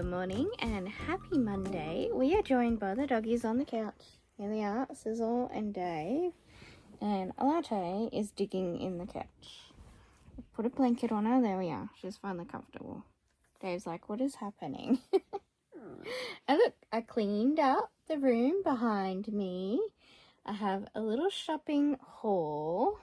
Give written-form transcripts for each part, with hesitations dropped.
morning and happy Monday. We are joined by the doggies on the couch. Here they are, Sizzle and Dave. And Latte is digging in the couch. Put a blanket on her. There we are. She's finally comfortable. Dave's like, what is happening? And look, I cleaned up the room behind me. I have a little shopping haul.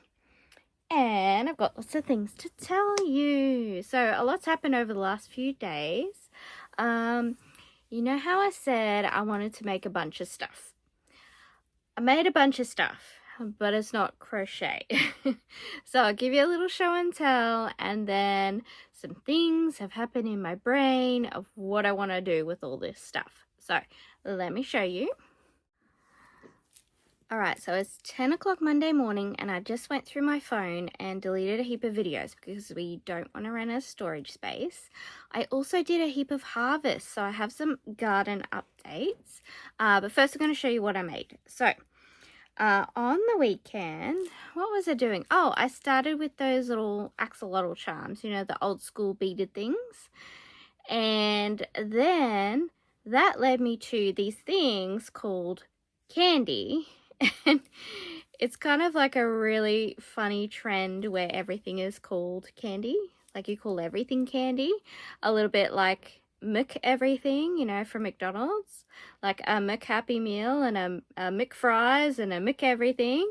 And I've got lots of things to tell you. So a lot's happened over the last few days. You know how I said I wanted to make a bunch of stuff? I made a bunch of stuff, but it's not crochet. So I'll give you a little show and tell, and then some things have happened in my brain of what I want to do with all this stuff. So let me show you. Alright, so it's 10 o'clock Monday morning and I just went through my phone and deleted a heap of videos because we don't want to run out of storage space. I also did a heap of harvest, so I have some garden updates. But first I'm going to show you what I made. So, on the weekend, what was I doing? Oh, I started with those little axolotl charms, you know, the old school beaded things. And then that led me to these things called Kandi. And it's kind of like a really funny trend where everything is called candy. Like you call everything candy. A little bit like McEverything, you know, from McDonald's. Like a McHappy Meal and a McFries and a McEverything.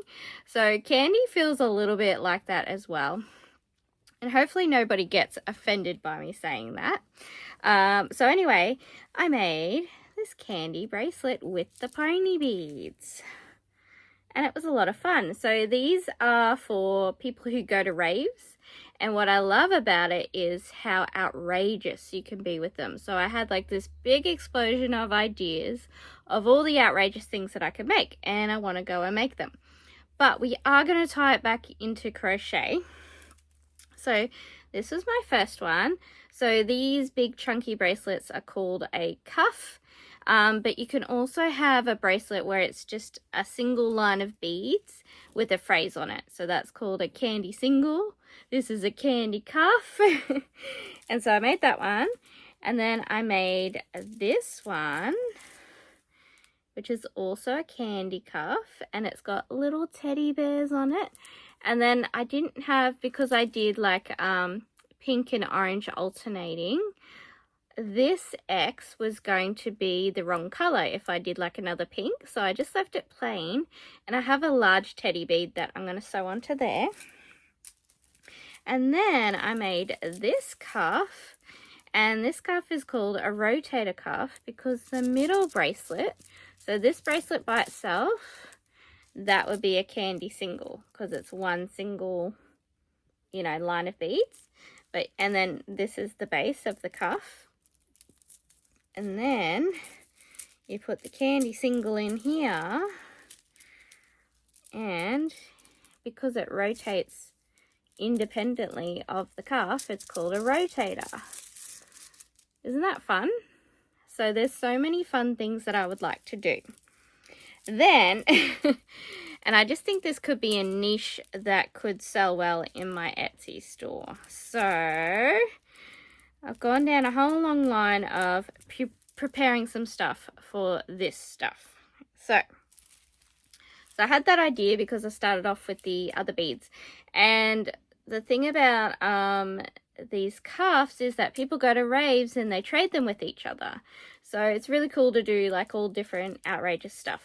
So candy feels a little bit like that as well. And hopefully nobody gets offended by me saying that. So anyway, I made this candy bracelet with the pony beads. And it was a lot of fun. So these are for people who go to raves. And what I love about it is how outrageous you can be with them. So I had like this big explosion of ideas of all the outrageous things that I could make. And I want to go and make them. But we are going to tie it back into crochet. So this was my first one. So these big chunky bracelets are called a cuff. But you can also have a bracelet where it's just a single line of beads with a phrase on it. So that's called a candy single. This is a candy cuff. And so I made that one. And then I made this one, which is also a candy cuff. And it's got little teddy bears on it. And then I didn't have, because I did like pink and orange alternating, this X was going to be the wrong color if I did like another pink, so I just left it plain. And I have a large teddy bead that I'm going to sew onto there. And then I made this cuff, and this cuff is called a rotator cuff because the middle bracelet, so this bracelet by itself, that would be a candy single because it's one single, you know, line of beads. And then this is the base of the cuff. And then you put the candy single in here, and because it rotates independently of the cuff, it's called a rotator. Isn't that fun? So there's so many fun things that I would like to do. Then, and I just think this could be a niche that could sell well in my Etsy store. So I've gone down a whole long line of preparing some stuff for this stuff. So I had that idea because I started off with the other beads. And the thing about these cuffs is that people go to raves and they trade them with each other. So it's really cool to do like all different outrageous stuff.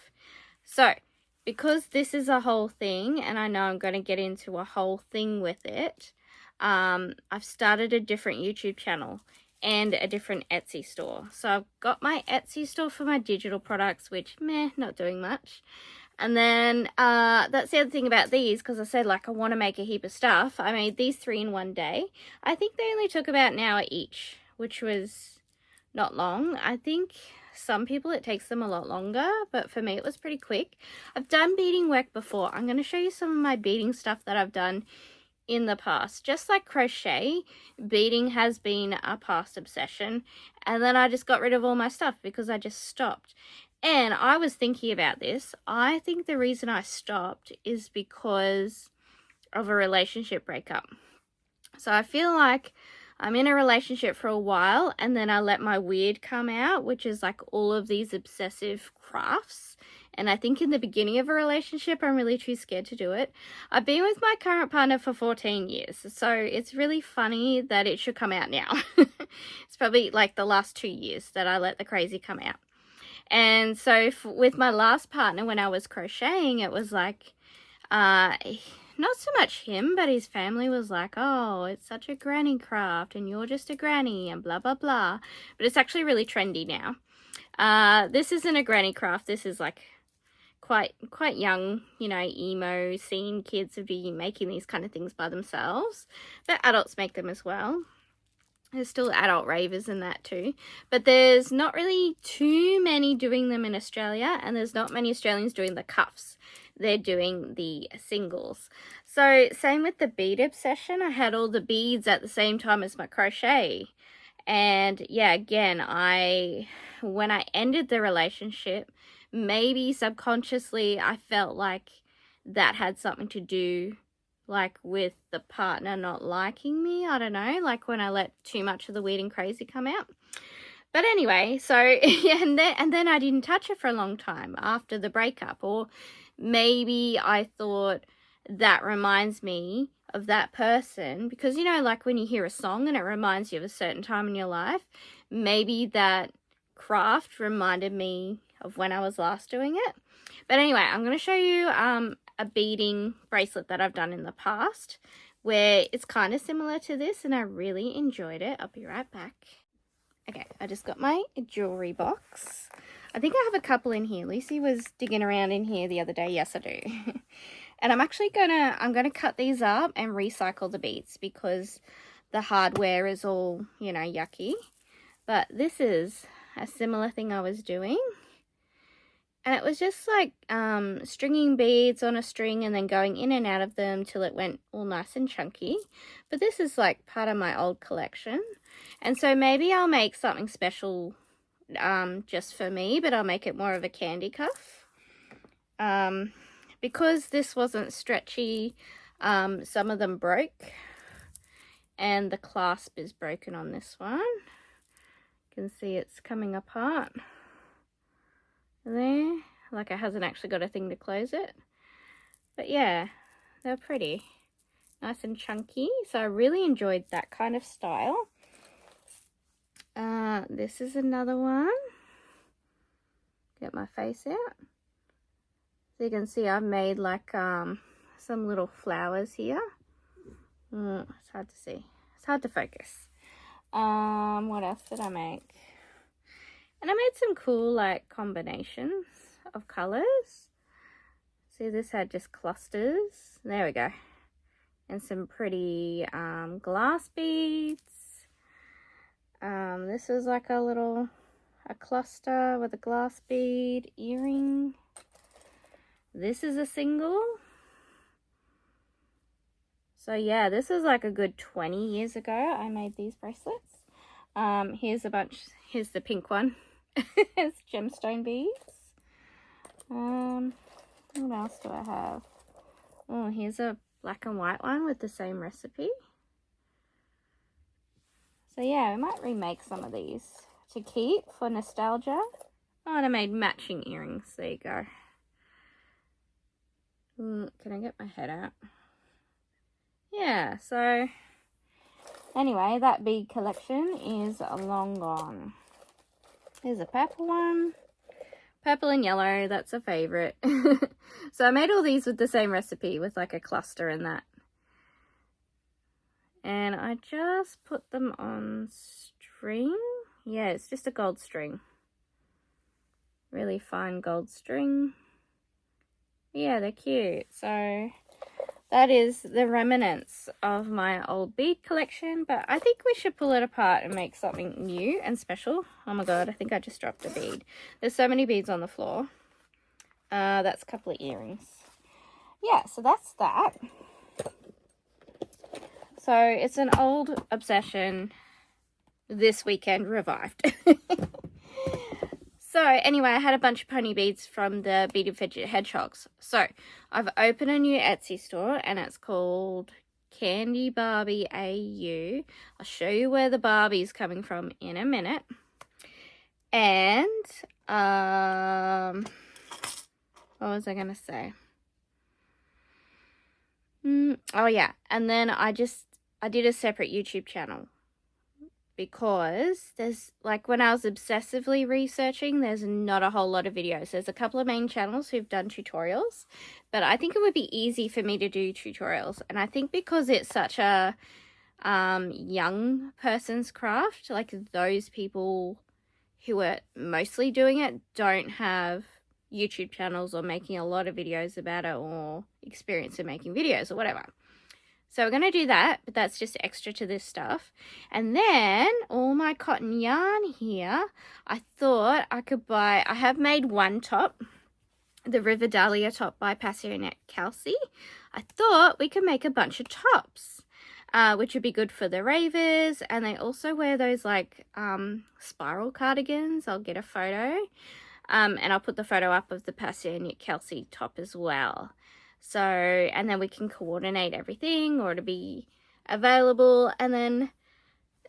So because this is a whole thing, and I know I'm going to get into a whole thing with it, I've started a different YouTube channel and a different Etsy store. So I've got my Etsy store for my digital products, which not doing much. And then that's the other thing about these, because I said like I want to make a heap of stuff. I made these 3 in one day. I think they only took about an hour each, which was not long. I think some people it takes them a lot longer, but for me it was pretty quick. I've done beading work before. I'm going to show you some of my beading stuff that I've done in the past. Just like crochet, beading has been a past obsession, and then I just got rid of all my stuff because I just stopped. And I was thinking about this. I think the reason I stopped is because of a relationship breakup. So I feel like I'm in a relationship for a while, and then I let my weird come out, which is like all of these obsessive crafts. And I think in the beginning of a relationship, I'm really too scared to do it. I've been with my current partner for 14 years, so it's really funny that it should come out now. It's probably like the last 2 years that I let the crazy come out. And so with my last partner, when I was crocheting, it was like, not so much him, but his family was like, oh, it's such a granny craft and you're just a granny and blah, blah, blah. But it's actually really trendy now. This isn't a granny craft. This is like quite young, you know, emo scene kids would be making these kind of things by themselves. But adults make them as well. There's still adult ravers in that too. But there's not really too many doing them in Australia, and there's not many Australians doing the cuffs. They're doing the singles. So same with the bead obsession. I had all the beads at the same time as my crochet. And yeah, again, when I ended the relationship, maybe subconsciously I felt like that had something to do like with the partner not liking me. I don't know, like when I let too much of the weird and crazy come out. But anyway, so yeah, and then I didn't touch it for a long time after the breakup. Or maybe I thought that reminds me of that person, because you know, like when you hear a song and it reminds you of a certain time in your life, maybe that craft reminded me of when I was last doing it. But anyway, I'm going to show you a beading bracelet that I've done in the past where it's kind of similar to this, and I really enjoyed it. I'll be right back. Okay, I just got my jewelry box. I think I have a couple in here. Lucy was digging around in here the other day. Yes, I do. And I'm actually gonna cut these up and recycle the beads because the hardware is all, you know, yucky. But this is a similar thing I was doing. And it was just like stringing beads on a string and then going in and out of them till it went all nice and chunky. But this is like part of my old collection. And so maybe I'll make something special just for me, but I'll make it more of a candy cuff. Because this wasn't stretchy, some of them broke. And the clasp is broken on this one. You can see it's coming apart. There, like it hasn't actually got a thing to close it. But yeah, they're pretty nice and chunky, so I really enjoyed that kind of style. This is another one. Get my face out so you can see I've made like some little flowers here. It's hard to see, it's hard to focus. What else did I make? And I made some cool like combinations of colors. See, this had just clusters. There we go. And some pretty glass beads. This was like a cluster with a glass bead earring. This is a single. So yeah, this is like a good 20 years ago I made these bracelets. Here's a bunch. Here's the pink one. It's gemstone beads. What else do I have? Oh, here's a black and white one with the same recipe. So yeah, we might remake some of these to keep for nostalgia. Oh, and I made matching earrings. There you go. Can I get my head out? Yeah, so anyway, that bead collection is long gone. Here's a purple one. Purple and yellow, that's a favorite. So I made all these with the same recipe with like a cluster and that. And I just put them on string. Yeah, it's just a gold string. Really fine gold string. Yeah, they're cute. So that is the remnants of my old bead collection, but I think we should pull it apart and make something new and special. Oh my god, I think I just dropped a bead. There's so many beads on the floor. That's a couple of earrings. Yeah, so that's that. So it's an old obsession this weekend revived. So anyway, I had a bunch of pony beads from the Beaded Hedgehogs. So I've opened a new Etsy store and it's called Kandi Barbie AU. I'll show you where the Barbie's coming from in a minute. And what was I gonna say? Oh yeah, and then I did a separate YouTube channel because there's, like, when I was obsessively researching, there's not a whole lot of videos. There's a couple of main channels who've done tutorials, but I think it would be easy for me to do tutorials. And I think because it's such a young person's craft, like those people who are mostly doing it don't have YouTube channels or making a lot of videos about it or experience in making videos or whatever. So we're going to do that, but that's just extra to this stuff. And then all my cotton yarn here, I thought I could buy, I have made one top, the River Dahlia top by PassioKnit Kelsey. I thought we could make a bunch of tops, which would be good for the ravers. And they also wear those like spiral cardigans. I'll get a photo. And I'll put the photo up of the PassioKnit Kelsey top as well. So, and then we can coordinate everything, or to be available. And then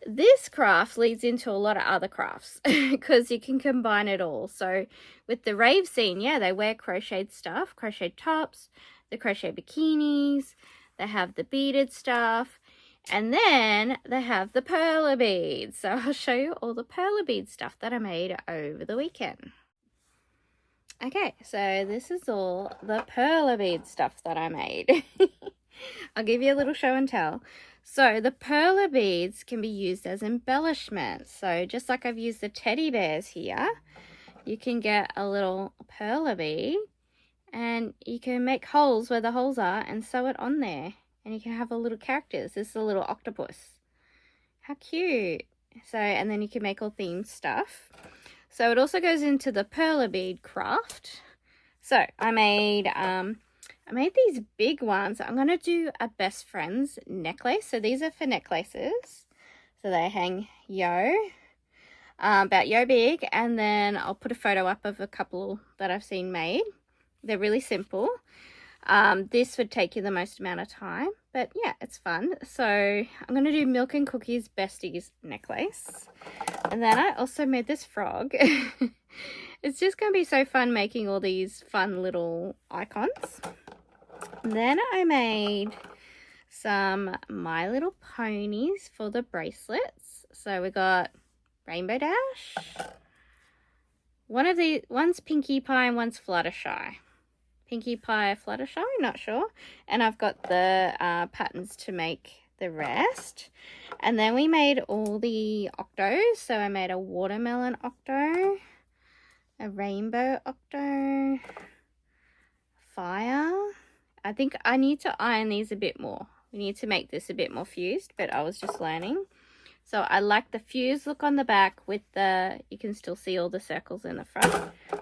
this craft leads into a lot of other crafts because you can combine it all. So with the rave scene, yeah, they wear crocheted stuff, crocheted tops, the crochet bikinis, they have the beaded stuff, and then they have the perler beads. So I'll show you all the perler bead stuff that I made over the weekend. Okay, so this is all the perler bead stuff that I made. I'll give you a little show and tell. So the perler beads can be used as embellishments. So just like I've used the teddy bears here, you can get a little perler bead and you can make holes where the holes are and sew it on there. And you can have a little characters. This is a little octopus. How cute. So, and then you can make all themed stuff. So it also goes into the perler bead craft. So I made these big ones. I'm going to do a best friends necklace. So these are for necklaces. So they hang about yo big. And then I'll put a photo up of a couple that I've seen made. They're really simple. This would take you the most amount of time. But yeah, it's fun. So I'm going to do Milk and Cookies Besties necklace. And then I also made this frog. It's just going to be so fun making all these fun little icons. And then I made some My Little Ponies for the bracelets. So we got Rainbow Dash. One's Pinkie Pie and one's Fluttershy. Pinkie Pie, Fluttershy, not sure. And I've got the patterns to make the rest. And then we made all the octos. So I made a watermelon octo, a rainbow octo, fire. I think I need to iron these a bit more. We need to make this a bit more fused, but I was just learning. So I like the fused look on the back with the, you can still see all the circles in the front.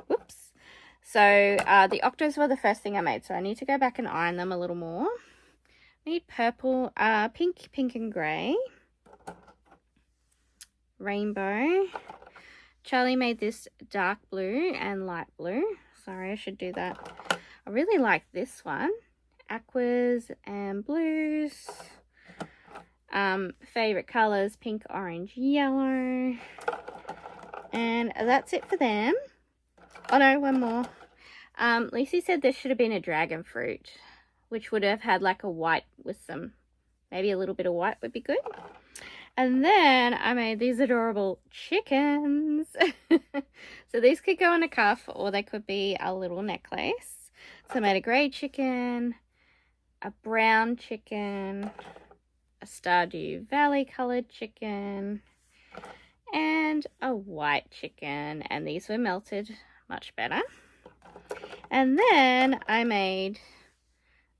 Whoops. So the octos were the first thing I made. So I need to go back and iron them a little more. I need purple, pink and grey. Rainbow. Charlie made this dark blue and light blue. Sorry, I should do that. I really like this one. Aquas and blues. Favorite colors, pink, orange, yellow. And that's it for them. Oh no, one more. Lucy said there should have been a dragon fruit, which would have had like a white with some, maybe a little bit of white would be good. And then I made these adorable chickens. So these could go on a cuff or they could be a little necklace. So I made a grey chicken, a brown chicken, a Stardew Valley coloured chicken, and a white chicken. And these were melted much better. And then I made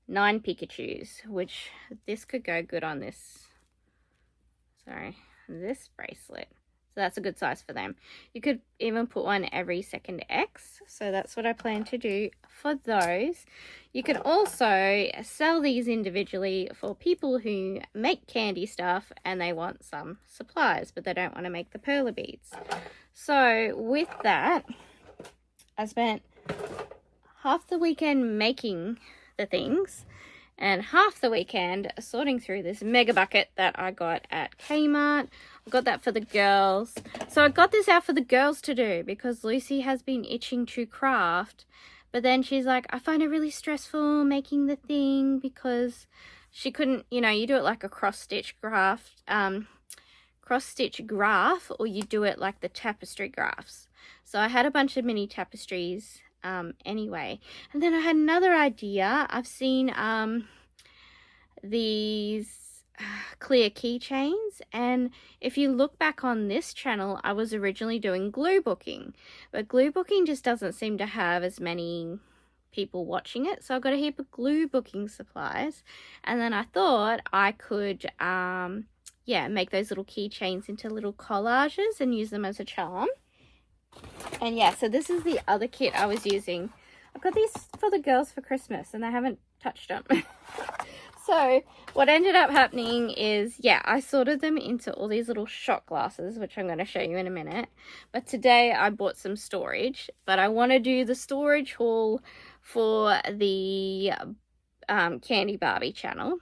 9 Pikachus, which this could go good on this, this bracelet. So that's a good size for them. You could even put one every second X. So that's what I plan to do for those. You can also sell these individually for people who make candy stuff and they want some supplies, but they don't want to make the perler beads. So with that, I spent half the weekend making the things, and half the weekend sorting through this mega bucket that I got at Kmart. I got that for the girls. So I got this out for the girls to do because Lucy has been itching to craft. But then she's like, I find it really stressful making the thing because she couldn't, you know, you do it like a cross-stitch graph, or you do it like the tapestry graphs. So I had a bunch of mini tapestries anyway. And then I had another idea. I've seen these clear keychains, and if you look back on this channel, I was originally doing glue booking, but glue booking just doesn't seem to have as many people watching it, so I got a heap of glue booking supplies, and then I thought I could make those little keychains into little collages and use them as a charm. And yeah, so this is the other kit I was using. I got these for the girls for Christmas and I haven't touched them. So what ended up happening is, yeah, I sorted them into all these little shot glasses, which I'm going to show you in a minute. But today I bought some storage, but I want to do the storage haul for the Kandi Barbie channel.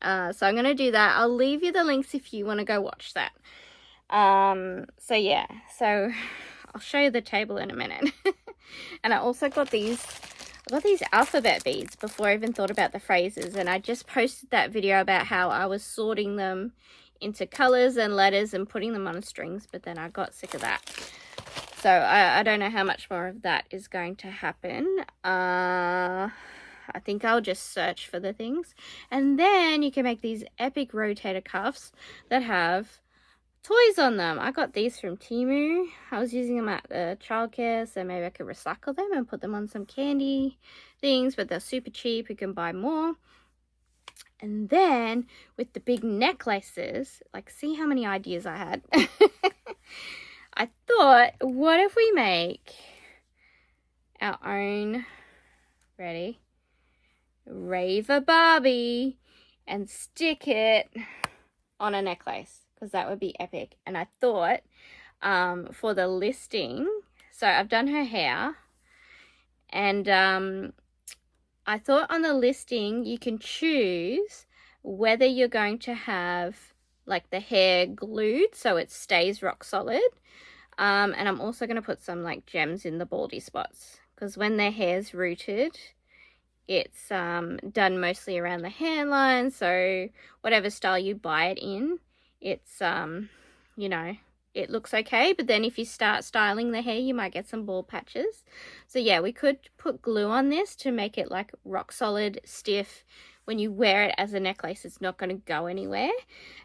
So I'm going to do that. I'll leave you the links if you want to go watch that. So yeah, so I'll show you the table in a minute. And I also got these alphabet beads before I even thought about the phrases, and I just posted that video about how I was sorting them into colors and letters and putting them on strings, but then I got sick of that. So I don't know how much more of that is going to happen. I think I'll just search for the things, and then you can make these epic rotator cuffs that have toys on them. I got these from Temu. I was using them at the childcare, so maybe I could recycle them and put them on some Kandi things, but they're super cheap. You can buy more. And then with the big necklaces, like, see how many ideas I had? I thought, what if we make our own, ready, Raver Barbie and stick it on a necklace? Because that would be epic. And I thought for the listing, so I've done her hair, and I thought on the listing you can choose whether you're going to have like the hair glued so it stays rock solid, and I'm also going to put some like gems in the baldy spots, because when their hair's rooted, it's done mostly around the hairline, so whatever style you buy it in, it's you know, it looks okay. But then if you start styling the hair, you might get some bald patches. So yeah, we could put glue on this to make it like rock solid, stiff. When you wear it as a necklace, it's not going to go anywhere.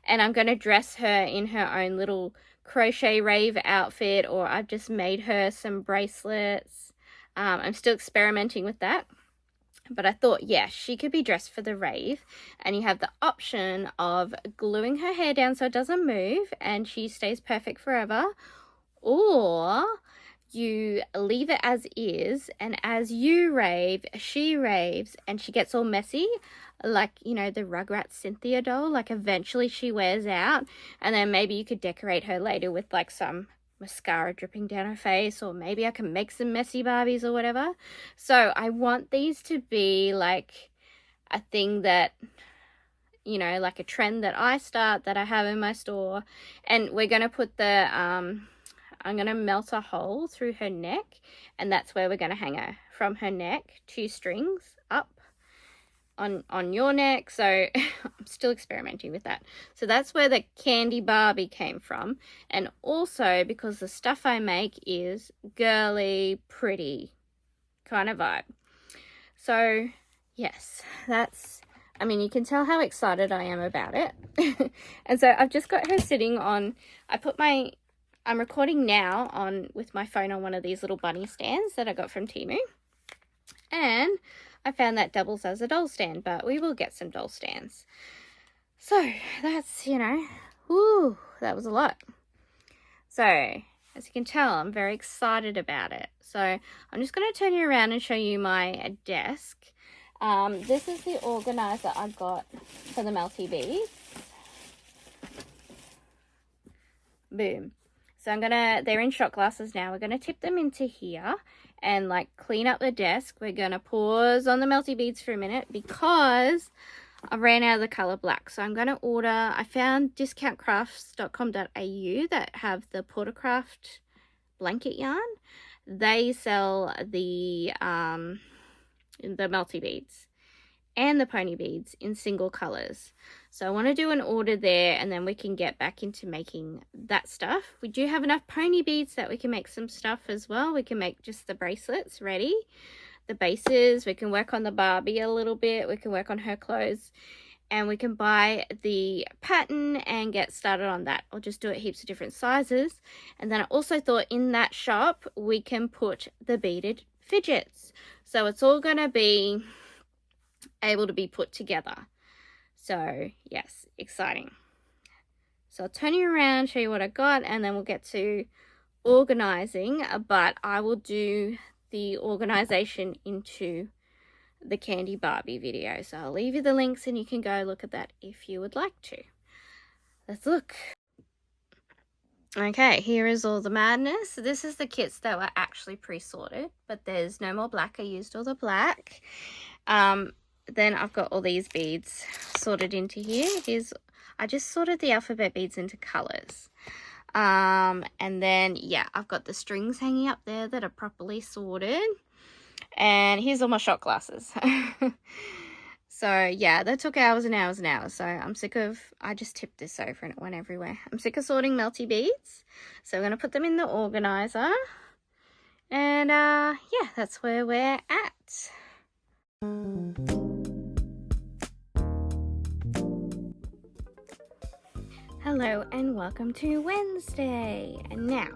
And I'm going to dress her in her own little crochet rave outfit, or I've just made her some bracelets. I'm still experimenting with that. But I thought, yeah, she could be dressed for the rave, and you have the option of gluing her hair down so it doesn't move and she stays perfect forever, or you leave it as is, and as you rave, she raves, and she gets all messy, like, you know, the Rugrats Cynthia doll. Like, eventually she wears out, and then maybe you could decorate her later with like some mascara dripping down her face, or maybe I can make some messy Barbies or whatever. So I want these to be like a thing that, you know, like a trend that I start, that I have in my store. And we're going to put the I'm going to melt a hole through her neck, and that's where we're going to hang her, from her neck, 2 strings up on your neck. So I'm still experimenting with that. So that's where the Kandi Barbie came from. And also because the stuff I make is girly, pretty kind of vibe. So yes, that's, I mean, you can tell how excited I am about it. And so I've just got her sitting on, I'm recording now on with my phone on one of these little bunny stands that I got from Temu. And I found that doubles as a doll stand, but we will get some doll stands. So that's, you know, whoo, that was a lot. So as you can tell, I'm very excited about it. So I'm just going to turn you around and show you my desk. This is the organizer I got for the melty beads. Boom. So they're in shot glasses now. We're going to tip them into here and like clean up the desk. We're going to pause on the melty beads for a minute because I ran out of the color black, so I'm going to order. I found discountcrafts.com.au that have the Portercraft blanket yarn. They sell the multi beads and the pony beads in single colors. So I want to do an order there, and then we can get back into making that stuff. We do have enough pony beads that we can make some stuff as well. We can make just the bracelets ready, the bases. We can work on the Barbie a little bit. We can work on her clothes, and we can buy the pattern and get started on that. I'll just do it heaps of different sizes. And then I also thought in that shop we can put the beaded fidgets, so it's all going to be able to be put together. So yes, exciting. So I'll turn you around, show you what I got, and then we'll get to organizing, but I will do the organization into the Kandi Barbie video. So I'll leave you the links and you can go look at that if you would like to. Let's look. Okay, here is all the madness. This is the kits that were actually pre-sorted, but there's no more black. I used all the black. Then I've got all these beads sorted into here. I just sorted the alphabet beads into colors. And then, yeah, I've got the strings hanging up there that are properly sorted. And here's all my shot glasses. So, yeah, that took hours and hours and hours. So I'm sick of, I just tipped this over and it went everywhere. I'm sick of sorting melty beads. So I'm going to put them in the organizer. And, yeah, that's where we're at. Hello and welcome to Wednesday. And now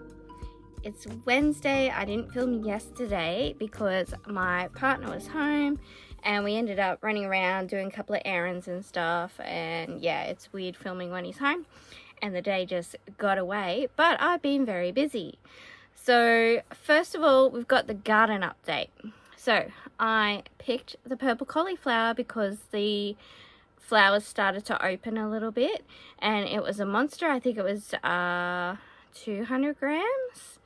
it's Wednesday. I didn't film yesterday because my partner was home and we ended up running around doing a couple of errands and stuff, and yeah, it's weird filming when he's home and the day just got away, but I've been very busy. So first of all, we've got the garden update. So I picked the purple cauliflower because the flowers started to open a little bit, and it was a monster. I think it was 200 grams.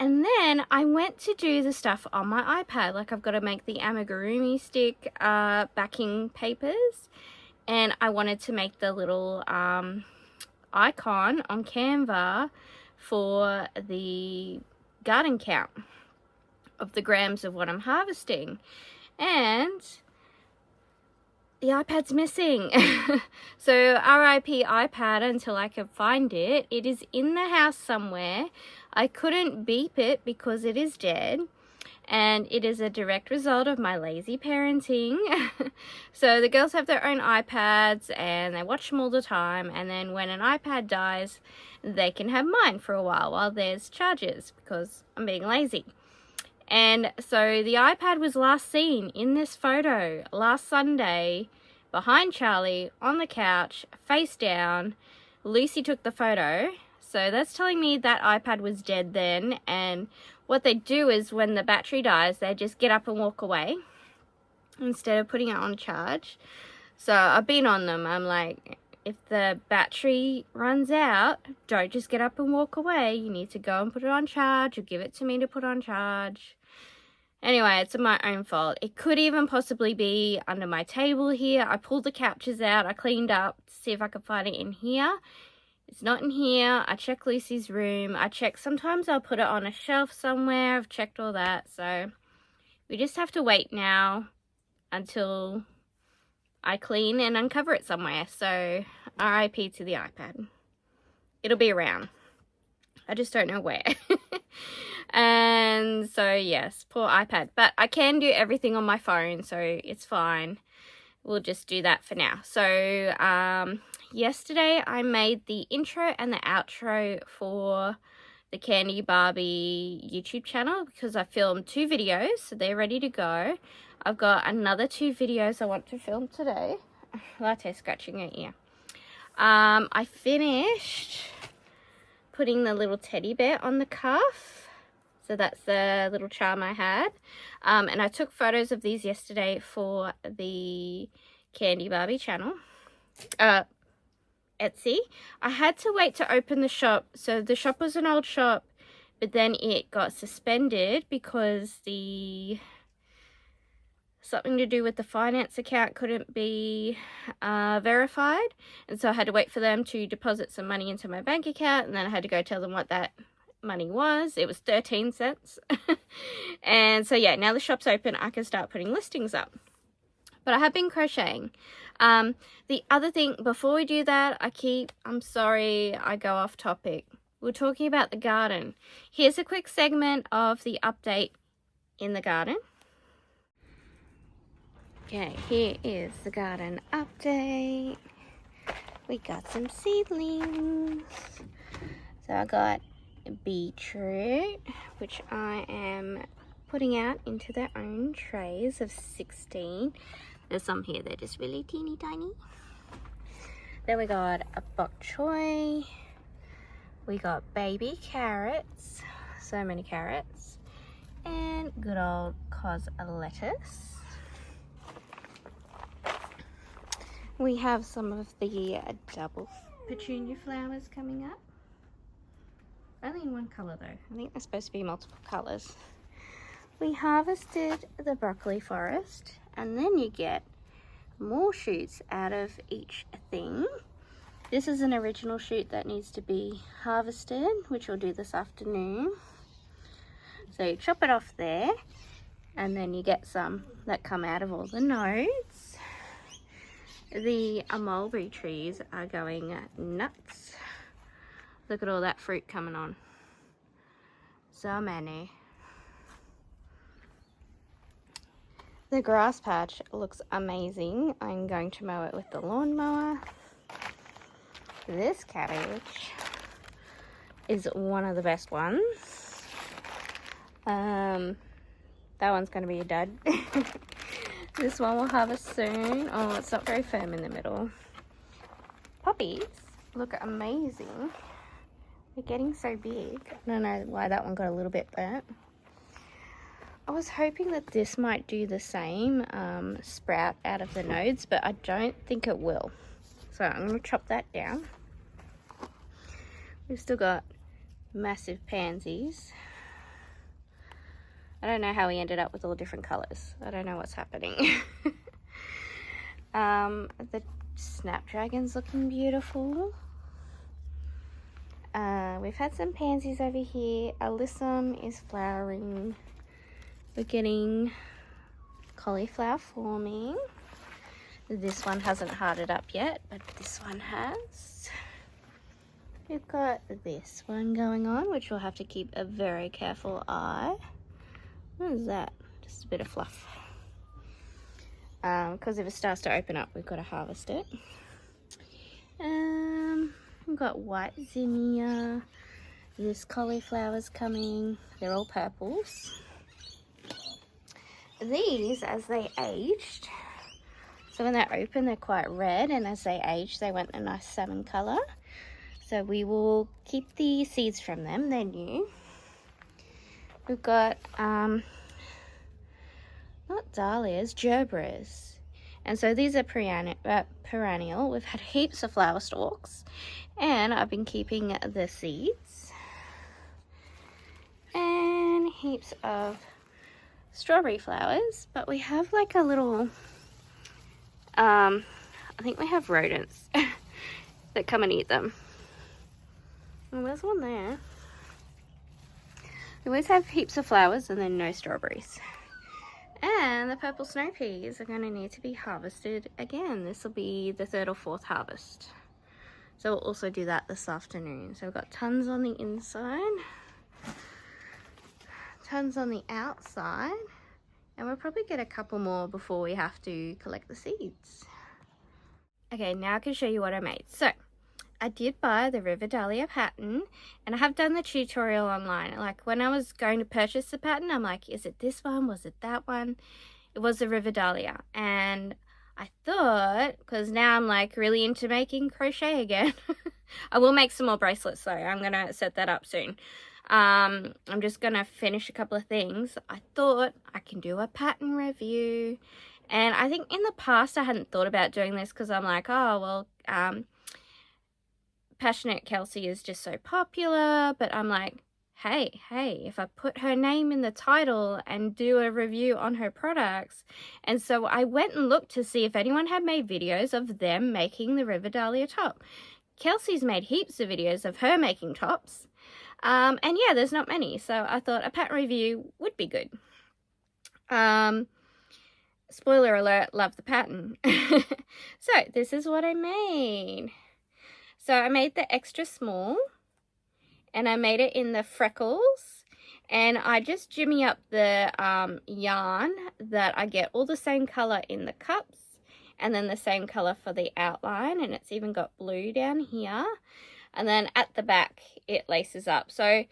And then I went to do the stuff on my iPad. Like, I've got to make the amigurumi stick backing papers, and I wanted to make the little icon on Canva for the garden count of the grams of what I'm harvesting. And the iPad's missing. So RIP iPad until I can find it. It is in the house somewhere. I couldn't beep it because it is dead, and it is a direct result of my lazy parenting. So the girls have their own iPads and they watch them all the time, and then when an iPad dies they can have mine for a while there's charges because I'm being lazy. And so the iPad was last seen in this photo last Sunday behind Charlie on the couch, face down. Lucy took the photo. So that's telling me that iPad was dead then. And what they do is when the battery dies, they just get up and walk away instead of putting it on charge. So I've been on them. I'm like, if the battery runs out, don't just get up and walk away. You need to go and put it on charge, or give it to me to put on charge. Anyway, it's my own fault. It could even possibly be under my table here. I pulled the couches out. I cleaned up to see if I could find it in here. It's not in here. I checked Lucy's room. I checked, sometimes I'll put it on a shelf somewhere. I've checked all that. So we just have to wait now until I clean and uncover it somewhere. So RIP to the iPad. It'll be around. I just don't know where. And so yes, poor iPad. But I can do everything on my phone, so it's fine. We'll just do that for now. So yesterday I made the intro and the outro for the Kandi Barbie YouTube channel because I filmed 2 videos, so they're ready to go. I've got another 2 videos I want to film today. Latte scratching her ear. I finished putting the little teddy bear on the cuff. So that's the little charm I had. And I took photos of these yesterday for the Kandi Barbie channel. Etsy. I had to wait to open the shop. So the shop was an old shop, but then it got suspended because the something to do with the finance account couldn't be verified, and so I had to wait for them to deposit some money into my bank account, and then I had to go tell them what that money was. It was 13 cents. And so yeah, now the shop's open, I can start putting listings up. But I have been crocheting. The other thing, before we do that, I'm sorry I go off topic. We're talking about the garden. Here's a quick segment of the update in the garden. Okay, here is the garden update. We got some seedlings. So I got beetroot, which I am putting out into their own trays of 16. There's some here, they're just really teeny tiny. Then we got a bok choy. We got baby carrots, so many carrots, and good old cos lettuce. We have some of the double petunia flowers coming up. Only in one colour though. I think they're supposed to be multiple colours. We harvested the broccoli forest, and then you get more shoots out of each thing. This is an original shoot that needs to be harvested, which we'll do this afternoon. So you chop it off there, and then you get some that come out of all the nodes. The mulberry trees are going nuts. Look at all that fruit coming on. So many. The grass patch looks amazing. I'm going to mow it with the lawnmower. This cabbage is one of the best ones. That one's going to be a dud. This one will harvest soon. Oh, it's not very firm in the middle. Poppies look amazing. They're getting so big. I don't know why that one got a little bit burnt. I was hoping that this might do the same, sprout out of the nodes, but I don't think it will. So I'm going to chop that down. We've still got massive pansies. I don't know how we ended up with all different colours. I don't know what's happening. The snapdragon's looking beautiful. We've had some pansies over here. Alyssum is flowering. We're getting cauliflower forming. This one hasn't hearted up yet, but this one has. We've got this one going on, which we'll have to keep a very careful eye. What is that? Just a bit of fluff. Because if it starts to open up, we've got to harvest it. We've got white zinnia. This cauliflower's coming. They're all purples. These, as they aged, so when they're open, they're quite red, and as they age, they went a nice salmon colour. So we will keep the seeds from them. They're new. We've got not dahlias, gerberas, and so these are perennial. We've had heaps of flower stalks, and I've been keeping the seeds, and heaps of strawberry flowers. But we have like a little I think we have rodents that come and eat them. Well, there's one there. We always have heaps of flowers and then no strawberries. And the purple snow peas are going to need to be harvested again. This will be the 3rd or 4th harvest. So we'll also do that this afternoon. So we've got tons on the inside, tons on the outside, and we'll probably get a couple more before we have to collect the seeds. Okay, now I can show you what I made. So I did buy the River Dahlia pattern, and I have done the tutorial online. Like when I was going to purchase the pattern, I'm like, is it this one? Was it that one? It was the River Dahlia. And I thought, because now I'm like really into making crochet again. I will make some more bracelets though. I'm going to set that up soon. I'm just going to finish a couple of things. I thought I can do a pattern review. And I think in the past I hadn't thought about doing this because I'm like, oh, well, PassioKnit Kelsey is just so popular, but I'm like, hey, if I put her name in the title and do a review on her products. And so I went and looked to see if anyone had made videos of them making the River Dahlia top. Kelsey's made heaps of videos of her making tops. And yeah, there's not many. So I thought a pattern review would be good. Spoiler alert, love the pattern. So this is what I made. So I made the extra small, and I made it in the freckles, and I just jimmy up the yarn that I get all the same color in the cups, and then the same color for the outline, and it's even got blue down here, and then at the back it laces up. So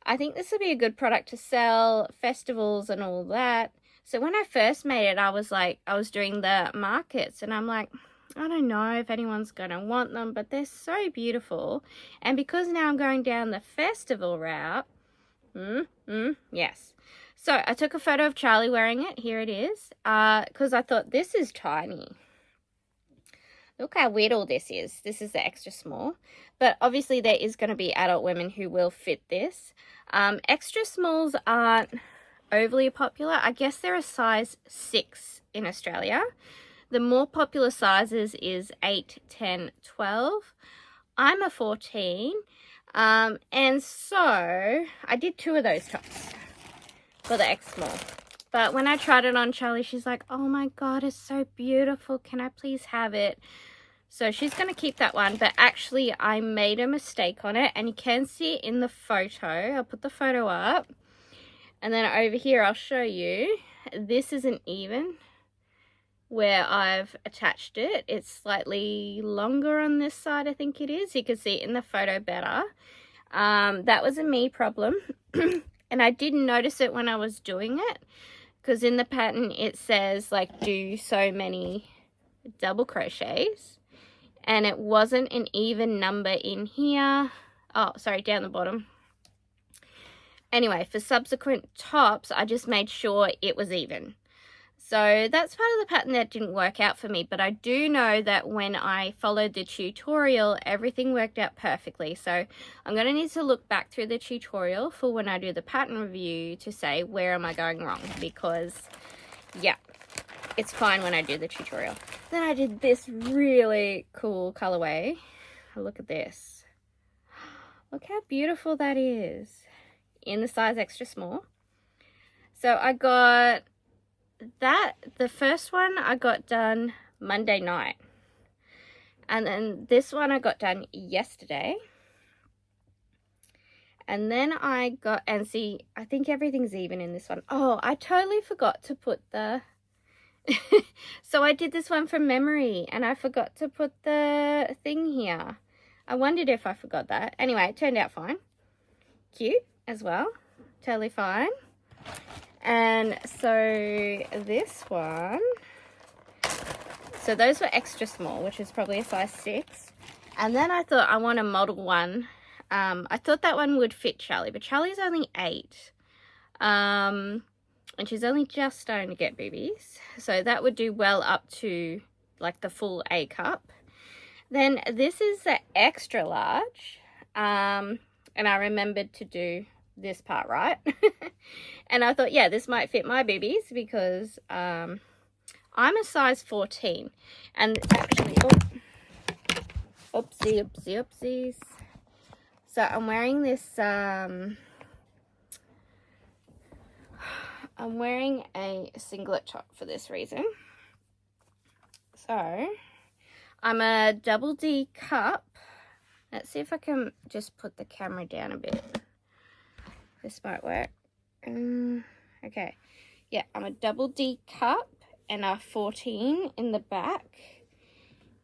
I think this will be a good product to sell, festivals and all that. So when I first made it, I was doing the markets, and I'm like, I don't know if anyone's going to want them, but they're so beautiful. And because now I'm going down the festival route, yes. So I took a photo of Charlie wearing it. Here it is. Because I thought, this is tiny. Look how weird all this is. This is the extra small. But obviously there is going to be adult women who will fit this. Extra smalls aren't overly popular. I guess they're a size 6 in Australia. The more popular sizes is 8, 10, 12. I'm a 14. And so I did 2 of those tops for the X small. But when I tried it on Charlie, she's like, oh my God, it's so beautiful. Can I please have it? So she's going to keep that one. But actually, I made a mistake on it. And you can see it in the photo. I'll put the photo up. And then over here, I'll show you. This isn't even where I've attached it. It's slightly longer on this side, I think it is. You can see it in the photo better. That was a me problem. And I didn't notice it when I was doing it, because in the pattern it says like do so many double crochets, and it wasn't an even number in here. Oh, sorry, down the bottom. Anyway, for subsequent tops, I just made sure it was even. So that's part of the pattern that didn't work out for me, but I do know that when I followed the tutorial, everything worked out perfectly. So I'm going to need to look back through the tutorial for when I do the pattern review to say where am I going wrong, because yeah, it's fine when I do the tutorial. Then I did this really cool colorway. Look at this. Look how beautiful that is in the size extra small. So I got that, the first one I got done Monday night, and then this one I got done yesterday, and then I got, and see, I think everything's even in this one. Oh, I totally forgot to put the so I did this one from memory and I forgot to put the thing here. I wondered if I forgot that. Anyway, it turned out fine. Cute as well, totally fine. And so this one, so those were extra small, which is probably a size 6. And then I thought I want a model one. I thought that one would fit Charlie, but Charlie's only 8. And she's only just starting to get boobies. So that would do well up to like the full A cup. Then this is the extra large. And I remembered to do this part right. And I thought, yeah, this might fit my boobies because I'm a size 14. And actually, oopsies. So I'm wearing this, I'm wearing a singlet top for this reason. So I'm a double D cup. Let's see if I can just put the camera down a bit. This might work. Okay. Yeah, I'm a double D cup and a 14 in the back.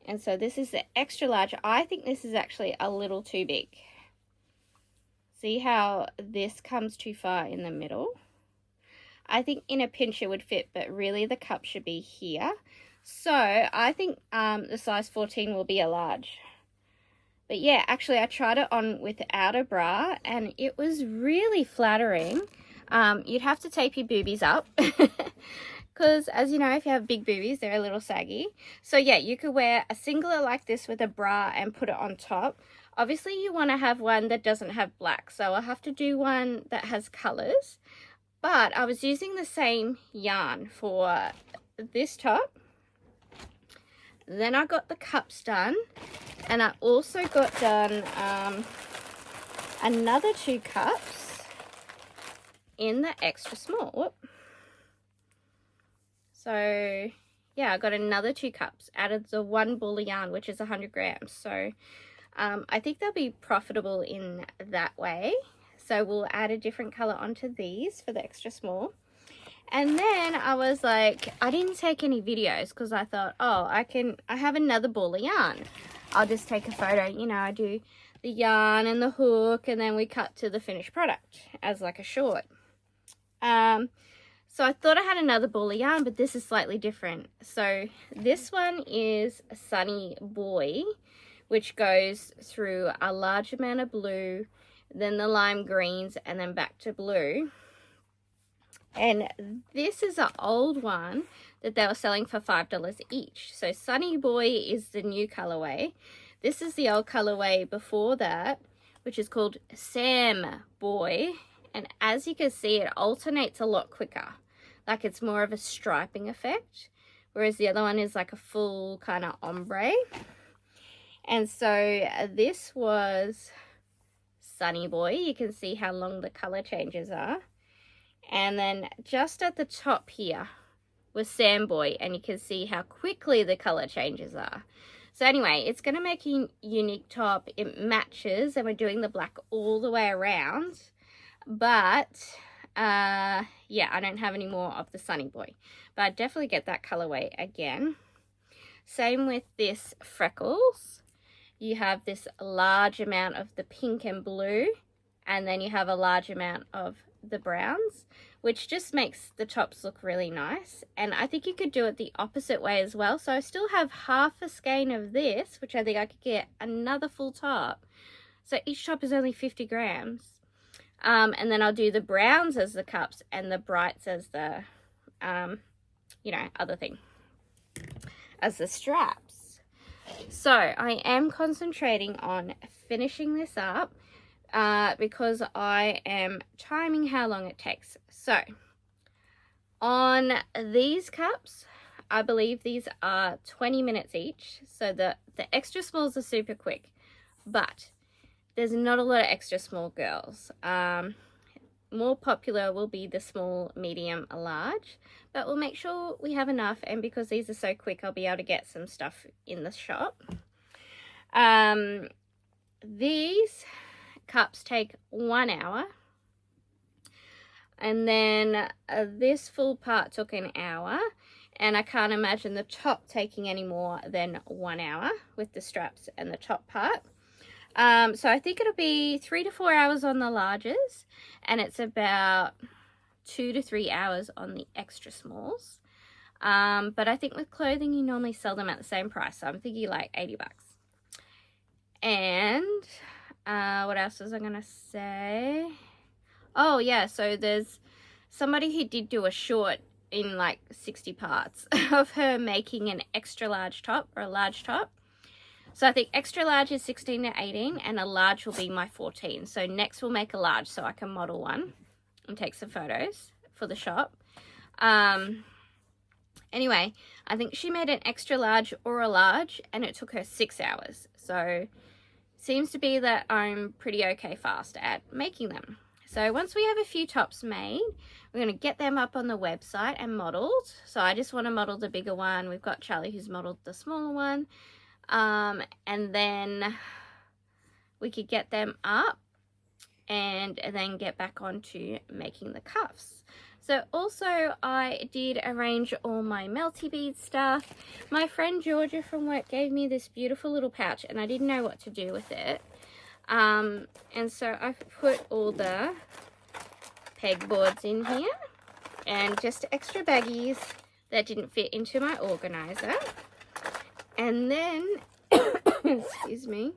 And so this is the extra large. I think this is actually a little too big. See how this comes too far in the middle? I think in a pinch it would fit, but really the cup should be here. So I think the size 14 will be a large. But yeah, actually I tried it on without a bra and it was really flattering. You'd have to tape your boobies up because as you know, if you have big boobies, they're a little saggy. So yeah, you could wear a singlet like this with a bra and put it on top. Obviously you want to have one that doesn't have black, so I'll have to do one that has colors. But I was using the same yarn for this top. Then I got the cups done, and I also got done another 2 cups in the extra small. Whoop. So yeah, I got another 2 cups out of the 1 ball of yarn, which is 100 grams. So I think they'll be profitable in that way. So we'll add a different color onto these for the extra small. And then I was like, I didn't take any videos because I thought, oh, I have another ball of yarn. I'll just take a photo. You know, I do the yarn and the hook, and then we cut to the finished product as like a short. So I thought I had another ball of yarn, but this is slightly different. So this one is a Sunny Boy, which goes through a large amount of blue, then the lime greens, and then back to blue. And this is an old one that they were selling for $5 each. So Sunny Boy is the new colorway. This is the old colorway before that, which is called Sam Boy. And as you can see, it alternates a lot quicker. Like it's more of a striping effect, whereas the other one is like a full kind of ombre. And so this was Sunny Boy. You can see how long the color changes are. And then just at the top here was Sam Boy, and you can see how quickly the color changes are. So anyway, it's going to make a unique top. It matches, and we're doing the black all the way around. But yeah, I don't have any more of the Sunny Boy, but I definitely get that colorway again. Same with this Freckles. You have this large amount of the pink and blue, and then you have a large amount of the browns, which just makes the tops look really nice. And I think you could do it the opposite way as well. So I still have half a skein of this, which I think I could get another full top. So each top is only 50 grams. And then I'll do the browns as the cups and the brights as the, you know, other thing, as the straps. So I am concentrating on finishing this up because I am timing how long it takes. So on these cups, I believe these are 20 minutes each. So the extra smalls are super quick, but there's not a lot of extra small girls. More popular will be the small, medium, large, but we'll make sure we have enough. And because these are so quick, I'll be able to get some stuff in the shop. These cups take 1 hour. And then this full part took an hour. And I can't imagine the top taking any more than 1 hour with the straps and the top part. So I think it'll be 3 to 4 hours on the larges, and it's about 2 to 3 hours on the extra smalls. But I think with clothing, you normally sell them at the same price. So I'm thinking like 80 bucks. And what else was I going to say? Oh yeah, so there's somebody who did do a short in like 60 parts of her making an extra large top or a large top. So I think extra large is 16 to 18, and a large will be my 14. So next we'll make a large so I can model one and take some photos for the shop. Anyway, I think she made an extra large or a large, and it took her 6 hours. So seems to be that I'm pretty okay fast at making them. So once we have a few tops made, we're going to get them up on the website and modeled. So I just want to model the bigger one. We've got Charlie who's modeled the smaller one. And then we could get them up and then get back onto making the cuffs. So also I did arrange all my melty bead stuff. My friend Georgia from work gave me this beautiful little pouch, and I didn't know what to do with it. And so I've put all the pegboards in here and just extra baggies that didn't fit into my organizer. And then, excuse me,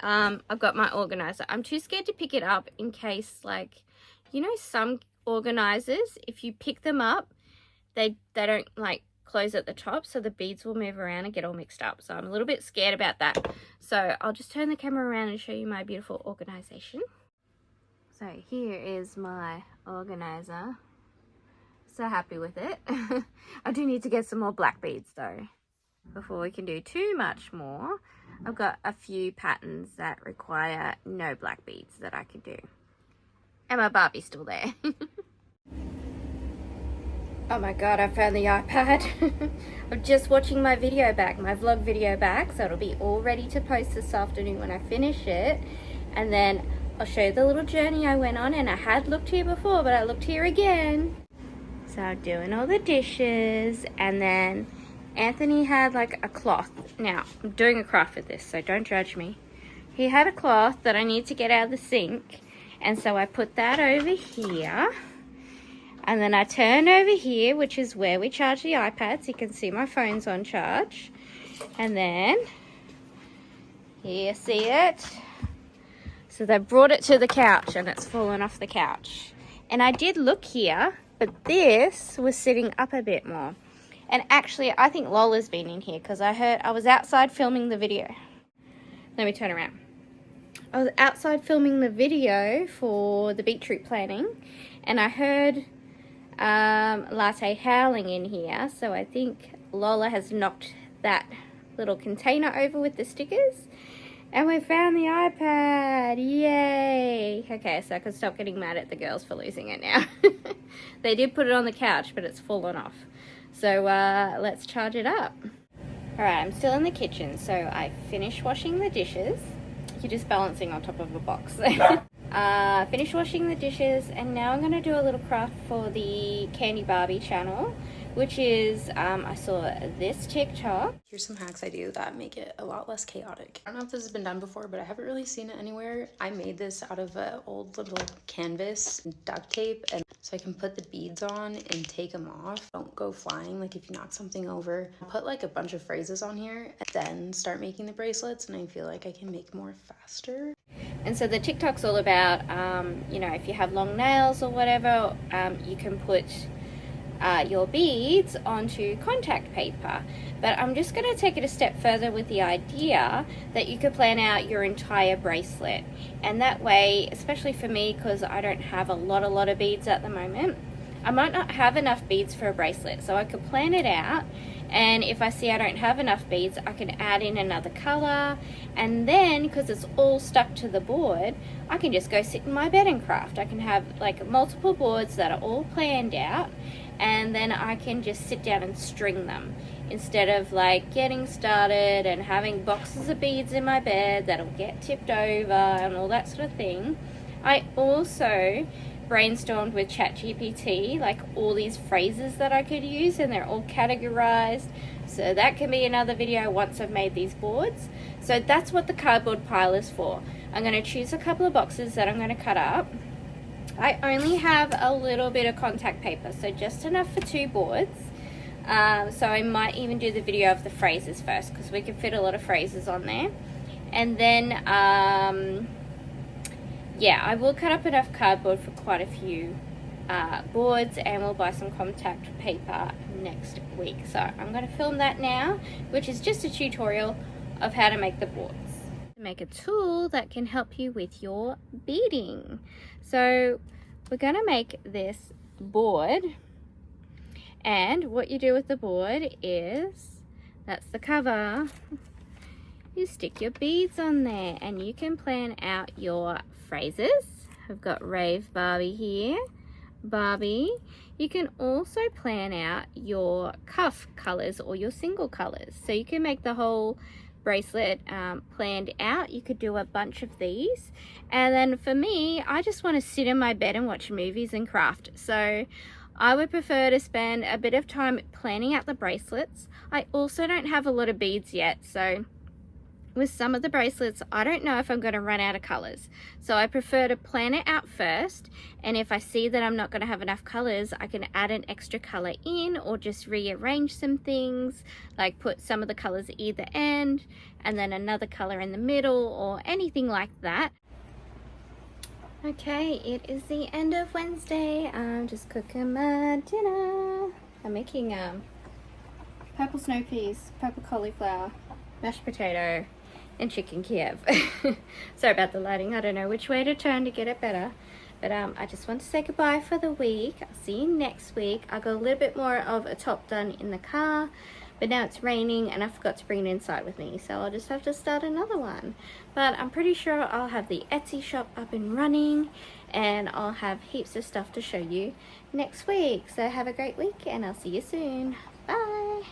I've got my organizer. I'm too scared to pick it up in case, like, you know, some organizers, if you pick them up, they don't, like, close at the top so the beads will move around and get all mixed up. So I'm a little bit scared about that. So I'll just turn the camera around and show you my beautiful organization. So here is my organizer. So happy with it. I do need to get some more black beads though before we can do too much more. I've got a few patterns that require no black beads that I can do. And my Barbie's still there. Oh my god, I found the iPad. I'm just watching my video back, my vlog video back, so it'll be all ready to post this afternoon when I finish it. And then I'll show you the little journey I went on, and I had looked here before, but I looked here again. So I'm doing all the dishes, and then Anthony had like a cloth. Now, I'm doing a craft with this, so don't judge me. He had a cloth that I need to get out of the sink, and so I put that over here. And then I turn over here, which is where we charge the iPad, so you can see my phone's on charge. And then, here, see it? So they brought it to the couch, and it's fallen off the couch. And I did look here, but this was sitting up a bit more. And actually, I think Lola's been in here because I was outside filming the video. Let me turn around. I was outside filming the video for the beetroot planting, and I heard Latte howling in here. So I think Lola has knocked that little container over with the stickers. And we found the iPad. Yay. Okay, so I can stop getting mad at the girls for losing it now. They did put it on the couch, but it's fallen off. So let's charge it up. Alright, I'm still in the kitchen, so I finished washing the dishes. You're just balancing on top of a box. Finished washing the dishes, and now I'm going to do a little craft for the Kandi Barbie channel, which is, I saw this TikTok. Here's some hacks I do that make it a lot less chaotic. I don't know if this has been done before, but I haven't really seen it anywhere. I made this out of an old little canvas and duct tape, and so I can put the beads on and take them off. Don't go flying like if you knock something over. I'll put like a bunch of phrases on here and then start making the bracelets, and I feel like I can make more faster. And so the TikTok's all about, you know, if you have long nails or whatever, you can put your beads onto contact paper. But I'm just going to take it a step further with the idea that you could plan out your entire bracelet. And that way, especially for me, because I don't have a lot of beads at the moment, I might not have enough beads for a bracelet. So I could plan it out, and if I see I don't have enough beads, I can add in another color, and then because it's all stuck to the board, I can just go sit in my bed and craft. I can have like multiple boards that are all planned out, and then I can just sit down and string them instead of like getting started and having boxes of beads in my bed that'll get tipped over and all that sort of thing. I also brainstormed with ChatGPT like all these phrases that I could use, and they're all categorized, so that can be another video once I've made these boards. So that's what the cardboard pile is for. I'm going to choose a couple of boxes that I'm going to cut up. I only have a little bit of contact paper, so just enough for 2 boards. So I might even do the video of the phrases first, because we can fit a lot of phrases on there. And then yeah, I will cut up enough cardboard for quite a few boards, and we'll buy some contact paper next week. So I'm going to film that now, which is just a tutorial of how to make the boards. Make a tool that can help you with your beading. So we're going to make this board, and what you do with the board is, that's the cover, you stick your beads on there, and you can plan out your phrases. I've got Rave Barbie here, Barbie. You can also plan out your cuff colors or your single colors, so you can make the whole bracelet planned out. You could do a bunch of these, and then for me, I just want to sit in my bed and watch movies and craft, so I would prefer to spend a bit of time planning out the bracelets. I also don't have a lot of beads yet, so with some of the bracelets, I don't know if I'm going to run out of colors. So I prefer to plan it out first, and if I see that I'm not going to have enough colors, I can add an extra color in, or just rearrange some things, like put some of the colors at either end and then another color in the middle, or anything like that. Okay, it is the end of Wednesday. I'm just cooking my dinner. I'm making purple snow peas, purple cauliflower, mashed potato, and chicken Kiev. Sorry about the lighting. I don't know which way to turn to get it better. But I just want to say goodbye for the week. I'll see you next week. I got a little bit more of a top done in the car, but now it's raining and I forgot to bring it inside with me, so I'll just have to start another one. But I'm pretty sure I'll have the Etsy shop up and running, and I'll have heaps of stuff to show you next week. So have a great week and I'll see you soon. Bye!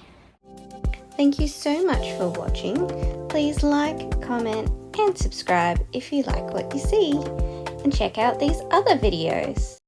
Thank you so much for watching. Please like, comment, and subscribe if you like what you see. And check out these other videos.